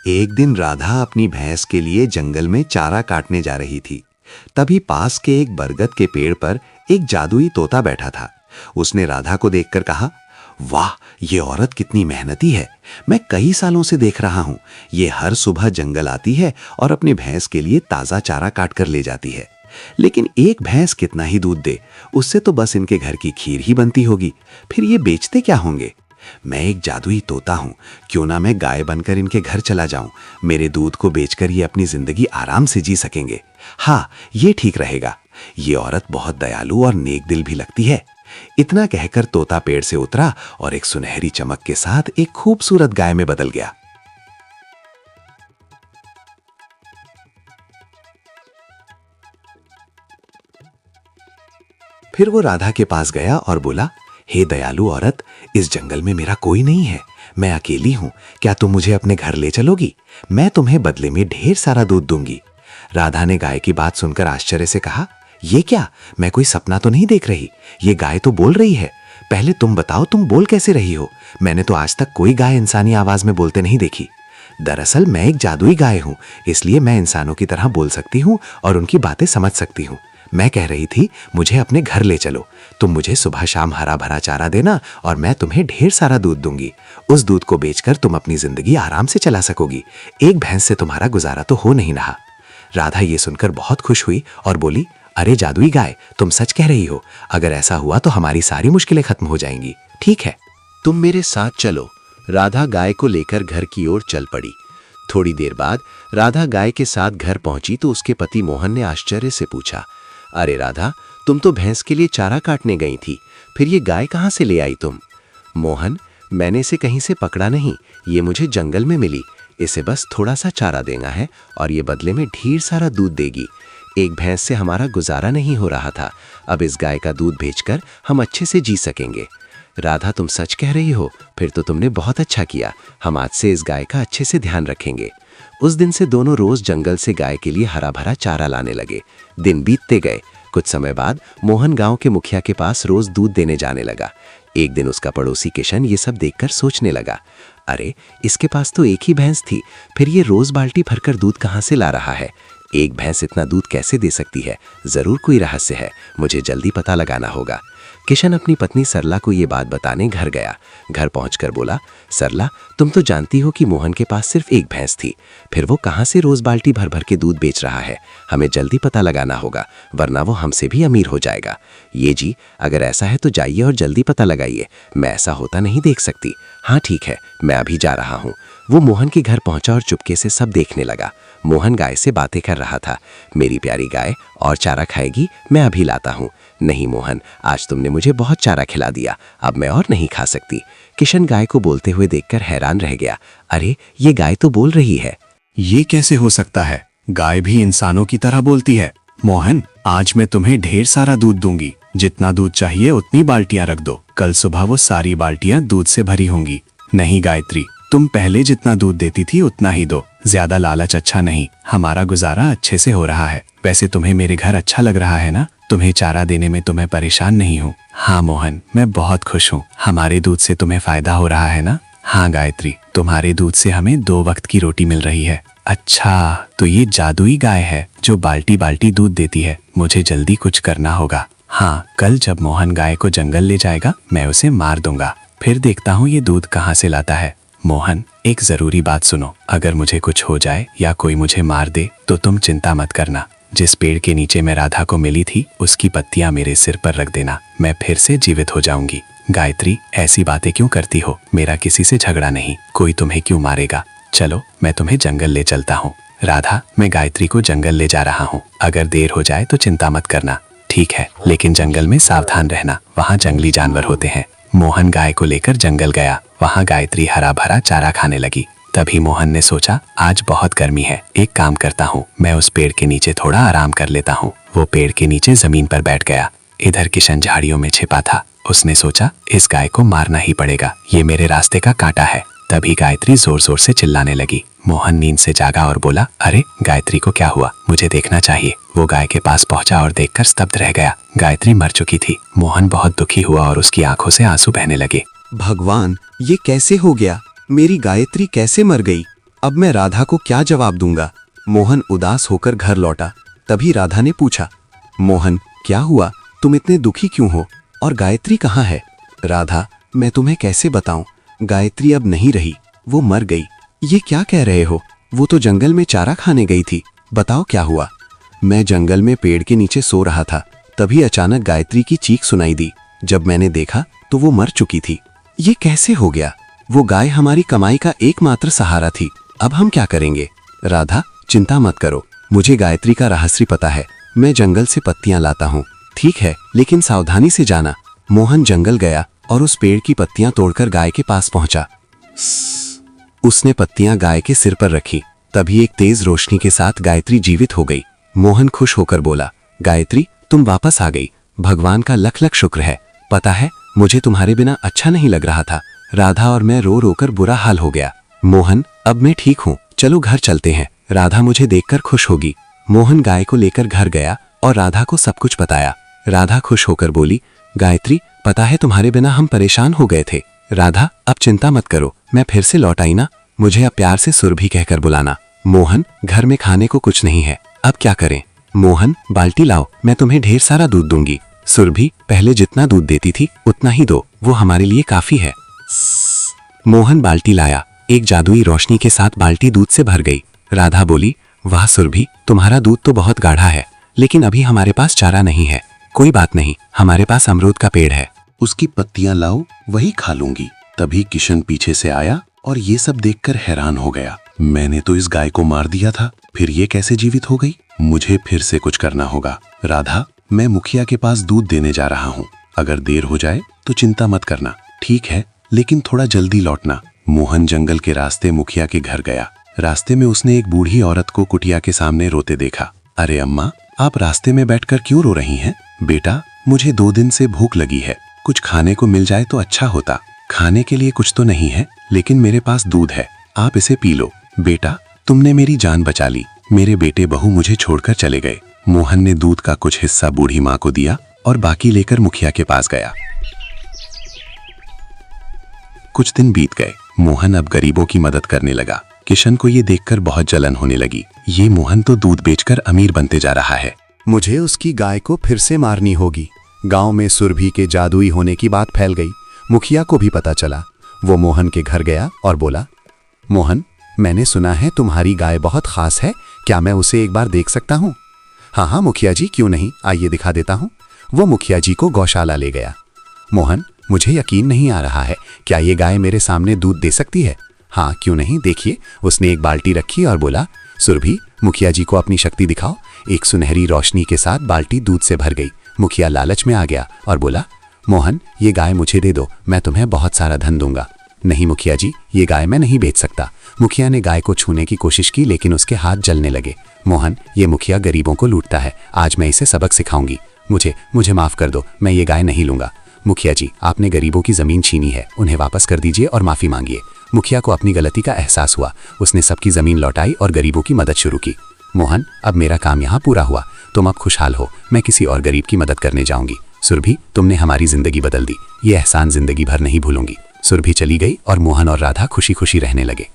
एक दिन राधा अपनी भैंस के लिए जंगल में चारा काटने जा रही थी। तभी पास के एक बरगद के पेड़ पर एक जादुई तोता बैठा था। उसने राधा को देखकर कहा, वाह, ये औरत कितनी मेहनती है। मैं कई सालों से देख रहा हूं। ये हर सुबह जंगल आती है और अपनी भैंस के लिए ताजा चारा काट कर ले जाती है। लेकिन एक भैंस कितना ही दूध दे, उससे तो बस इनके घर की खीर ही बनती होगी। फिर ये बेचते क्या होंगे? मैं एक जादुई तोता हूं, क्यों ना मैं गाय बनकर इनके घर चला जाऊं। मेरे दूध को बेचकर ये अपनी जिंदगी आराम से जी सकेंगे। हाँ, ये ठीक रहेगा। ये औरत बहुत दयालु और नेक दिल भी लगती है। इतना कहकर तोता पेड़ से उतरा और एक सुनहरी चमक के साथ एक खूबसूरत गाय में बदल गया। फिर वो राधा के पास गया और बोला, हे दयालु औरत, इस जंगल में मेरा कोई नहीं है। मैं अकेली हूं। क्या तुम मुझे अपने घर ले चलोगी? मैं तुम्हें बदले में ढेर सारा दूध दूंगी। राधा ने गाय की बात सुनकर आश्चर्य से कहा, ये क्या? मैं कोई सपना तो नहीं देख रही। ये गाय तो बोल रही है। पहले तुम बताओ, तुम बोल कैसे रही हो? मैंने तो आज तक कोई गाय इंसानी आवाज में बोलते नहीं देखी। दरअसल मैं एक जादुई गाय हूं, इसलिए मैं इंसानों की तरह बोल सकती हूं और उनकी बातें समझ सकती हूं। मैं कह रही थी, मुझे अपने घर ले चलो। तुम मुझे सुबह शाम हरा भरा चारा देना और मैं तुम्हें ढेर सारा दूध दूंगी। उस दूध को बेचकर तुम अपनी जिंदगी आराम से चला सकोगी। एक भैंस से तुम्हारा गुजारा तो हो नहीं रहा। राधा ये सुनकर बहुत खुश हुई और बोली, अरे जादुई गाय, तुम सच कह रही हो। अगर ऐसा हुआ तो हमारी सारी मुश्किलें खत्म हो जाएंगी। ठीक है, तुम मेरे साथ चलो। राधा गाय को लेकर घर की ओर चल पड़ी। थोड़ी देर बाद राधा गाय के साथ घर पहुंची तो उसके पति मोहन ने आश्चर्य से पूछा, अरे राधा, तुम तो भैंस के लिए चारा काटने गई थी, फिर ये गाय कहां से ले आई तुम? मोहन, मैंने इसे कहीं से पकड़ा नहीं, ये मुझे जंगल में मिली। इसे बस थोड़ा सा चारा देना है और ये बदले में ढेर सारा दूध देगी। एक भैंस से हमारा गुजारा नहीं हो रहा था, अब इस गाय का दूध बेचकर हम अच्छे से जी सकेंगे। राधा, तुम सच कह रही हो? फिर तो तुमने बहुत अच्छा किया। हम आज से इस गाय का अच्छे से ध्यान रखेंगे। उस दिन से दोनों रोज जंगल से गाय के लिए हरा भरा चारा लाने लगे। दिन बीतते गए। कुछ समय बाद मोहन गांव के मुखिया के पास रोज दूध देने जाने लगा। एक दिन उसका पड़ोसी किशन ये सब देखकर सोचने लगा, अरे इसके पास तो एक ही भैंस थी, फिर ये रोज बाल्टी भरकर दूध कहां से ला रहा है? एक भैंस इतना दूध कैसे दे सकती है? जरूर कोई रहस्य है, मुझे जल्दी पता लगाना होगा। किशन अपनी पत्नी सरला को ये बात बताने घर गया। घर पहुंचकर बोला, सरला, तुम तो जानती हो कि मोहन के पास सिर्फ एक भैंस थी, फिर वो कहां से रोज बाल्टी भर भर के दूध बेच रहा है? हमें जल्दी पता लगाना होगा, वरना वो हमसे भी अमीर हो जाएगा। ये जी, अगर ऐसा है तो जाइए और जल्दी पता लगाइए। मैं ऐसा होता नहीं देख सकती। हाँ ठीक है, मैं अभी जा रहा हूँ। वो मोहन के घर पहुंचा और चुपके से सब देखने लगा। मोहन गाय से बातें कर रहा था, मेरी प्यारी गाय, और चारा खाएगी? मैं अभी लाता हूँ। नहीं मोहन, आज तुमने मुझे बहुत चारा खिला दिया, अब मैं और नहीं खा सकती। किशन गाय को बोलते हुए देखकर हैरान रह गया। अरे ये गाय तो बोल रही है। ये कैसे हो सकता है? गाय भी इंसानों की तरह बोलती है। मोहन, आज मैं तुम्हें ढेर सारा दूध दूंगी। जितना दूध चाहिए उतनी बाल्टियां रख दो। कल सुबह वो सारी बाल्टियां दूध से भरी होंगी। नहीं गायत्री, तुम पहले जितना दूध देती थी उतना ही दो। ज्यादा लालच अच्छा नहीं। हमारा गुजारा अच्छे से हो रहा है। वैसे तुम्हें मेरे घर अच्छा लग रहा है ना? तुम्हें चारा देने में तुम्हें परेशान नहीं हूँ। हाँ मोहन, मैं बहुत खुश हूँ। हमारे दूध से तुम्हें फायदा हो रहा है ना? हाँ गायत्री, तुम्हारे दूध से हमें 2 वक्त की रोटी मिल रही है। अच्छा, तो ये जादुई गाय है जो बाल्टी बाल्टी दूध देती है। मुझे जल्दी कुछ करना होगा। हाँ, कल जब मोहन गाय को जंगल ले जाएगा मैं उसे मार दूंगा। फिर देखता हूँ ये दूध कहाँ से लाता है। मोहन, एक जरूरी बात सुनो। अगर मुझे कुछ हो जाए या कोई मुझे मार दे तो तुम चिंता मत करना। जिस पेड़ के नीचे मैं राधा को मिली थी उसकी पत्तियां मेरे सिर पर रख देना, मैं फिर से जीवित हो जाऊंगी। गायत्री, ऐसी बातें क्यों करती हो? मेरा किसी से झगड़ा नहीं, कोई तुम्हें क्यों मारेगा। चलो मैं तुम्हें जंगल ले चलता हूँ। राधा, मैं गायत्री को जंगल ले जा रहा हूँ। अगर देर हो जाए तो चिंता मत करना। ठीक है, लेकिन जंगल में सावधान रहना, वहाँ जंगली जानवर होते हैं। मोहन गाय को लेकर जंगल गया। वहाँ गायत्री हरा भरा चारा खाने लगी। तभी मोहन ने सोचा, आज बहुत गर्मी है, एक काम करता हूँ, मैं उस पेड़ के नीचे थोड़ा आराम कर लेता हूँ। वो पेड़ के नीचे जमीन पर बैठ गया। इधर किशन झाड़ियों में छिपा था। उसने सोचा, इस गाय को मारना ही पड़ेगा, ये मेरे रास्ते का कांटा है। तभी गायत्री जोर जोर से चिल्लाने लगी। मोहन नींद से जागा और बोला, अरे गायत्री को क्या हुआ? मुझे देखना चाहिए। वो गाय के पास पहुंचा और देखकर स्तब्ध रह गया। गायत्री मर चुकी थी। मोहन बहुत दुखी हुआ और उसकी आंखों से आंसू बहने लगे। भगवान, ये कैसे हो गया? मेरी गायत्री कैसे मर गई? अब मैं राधा को क्या जवाब दूंगा। मोहन उदास होकर घर लौटा। तभी राधा ने पूछा, मोहन क्या हुआ, तुम इतने दुखी क्यों हो, और गायत्री कहाँ है। राधा, मैं तुम्हें कैसे बताऊं, गायत्री अब नहीं रही, वो मर गई। ये क्या कह रहे हो, वो तो जंगल में चारा खाने गई थी, बताओ क्या हुआ। मैं जंगल में पेड़ के नीचे सो रहा था, तभी अचानक गायत्री की चीख सुनाई दी। जब मैंने देखा तो वो मर चुकी थी। ये कैसे हो गया, वो गाय हमारी कमाई का एकमात्र सहारा थी, अब हम क्या करेंगे। राधा, चिंता मत करो, मुझे गायत्री का रहस्य पता है, मैं जंगल से पत्तियां लाता हूँ। ठीक है, लेकिन सावधानी से जाना। मोहन जंगल गया और उस पेड़ की पत्तियां तोड़कर गाय के पास पहुंचा। उसने पत्तियां गाय के सिर पर रखी। तभी एक तेज रोशनी के साथ गायत्री जीवित हो गई। मोहन खुश होकर बोला, गायत्री तुम वापस आ गई, भगवान का लख लख शुक्र है। पता है, मुझे तुम्हारे बिना अच्छा नहीं लग रहा था। राधा और मैं रो रो कर बुरा हाल हो गया। मोहन, अब मैं ठीक हूँ, चलो घर चलते हैं, राधा मुझे देखकर खुश होगी। मोहन गाय को लेकर घर गया और राधा को सब कुछ बताया। राधा खुश होकर बोली, गायत्री पता है तुम्हारे बिना हम परेशान हो गए थे। राधा, अब चिंता मत करो, मैं फिर से लौट आई ना, मुझे अब प्यार से सुरभि कहकर बुलाना। मोहन, घर में खाने को कुछ नहीं है, अब क्या करें। मोहन, बाल्टी लाओ, मैं तुम्हें ढेर सारा दूध दूंगी। सुरभि, पहले जितना दूध देती थी उतना ही दो, वो हमारे लिए काफी है। मोहन बाल्टी लाया। एक जादुई रोशनी के साथ बाल्टी दूध से भर गई। राधा बोली, वाह सुरभि, तुम्हारा दूध तो बहुत गाढ़ा है, लेकिन अभी हमारे पास चारा नहीं है। कोई बात नहीं, हमारे पास अमरूद का पेड़ है, उसकी पत्तियां लाओ, वही खा लूंगी। तभी किशन पीछे से आया और ये सब देखकर हैरान हो गया। मैंने तो इस गाय को मार दिया था, फिर ये कैसे जीवित हो गई। मुझे फिर से कुछ करना होगा। राधा, मैं मुखिया के पास दूध देने जा रहा हूँ, अगर देर हो जाए तो चिंता मत करना। ठीक है, लेकिन थोड़ा जल्दी लौटना। मोहन जंगल के रास्ते मुखिया के घर गया। रास्ते में उसने एक बूढ़ी औरत को कुटिया के सामने रोते देखा। अरे अम्मा, आप रास्ते में बैठकर क्यों रो रही हैं? बेटा, मुझे 2 दिन से भूख लगी है, कुछ खाने को मिल जाए तो अच्छा होता। खाने के लिए कुछ तो नहीं है, लेकिन मेरे पास दूध है, आप इसे पी लो। बेटा, तुमने मेरी जान बचा ली, मेरे बेटे बहू मुझे छोड़कर चले गए। मोहन ने दूध का कुछ हिस्सा बूढ़ी माँ को दिया और बाकी लेकर मुखिया के पास गया। कुछ दिन बीत गए। मोहन अब गरीबों की मदद करने लगा। किशन को ये देखकर बहुत जलन होने लगी। ये मोहन तो दूध बेचकर अमीर बनते जा रहा है। मुझे उसकी गाय को फिर से मारनी होगी। गांव में सुरभि के जादुई होने की बात फैल गई। मुखिया को भी पता चला। वो मोहन के घर गया और बोला, मोहन, मैंने सुना है तुम्हारी गाय बहुत खास है, क्या मैं उसे एक बार देख सकता हूँ? हाँ हाँ मुखिया जी, क्यों नहीं, आइए दिखा देता हूँ। वो मुखिया जी को गौशाला ले गया। मोहन, मुझे यकीन नहीं आ रहा है, क्या ये गाय मेरे सामने दूध दे सकती है? हाँ क्यों नहीं, देखिए। उसने एक बाल्टी रखी और बोला, सुरभि, मुखिया जी को अपनी शक्ति दिखाओ। एक सुनहरी रोशनी के साथ बाल्टी दूध से भर गई। मुखिया लालच में आ गया और बोला, मोहन, ये गाय मुझे दे दो, मैं तुम्हें बहुत सारा धन दूंगा। नहीं मुखिया जी, ये गाय मैं नहीं बेच सकता। मुखिया ने गाय को छूने की कोशिश की, लेकिन उसके हाथ जलने लगे। मोहन, ये मुखिया गरीबों को लूटता है, आज मैं इसे सबक सिखाऊंगी। मुझे माफ कर दो, मैं ये गाय नहीं लूंगा। मुखिया जी, आपने गरीबों की जमीन छीनी है, उन्हें वापस कर दीजिए और माफी मांगिए। मुखिया को अपनी गलती का एहसास हुआ। उसने सबकी जमीन लौटाई और गरीबों की मदद शुरू की। मोहन, अब मेरा काम यहाँ पूरा हुआ, तुम अब खुशहाल हो, मैं किसी और गरीब की मदद करने जाऊंगी। सुरभि, तुमने हमारी जिंदगी बदल दी, ये एहसान जिंदगी भर नहीं भूलूंगी। सुरभि चली गई और मोहन और राधा खुशी खुशी रहने लगे।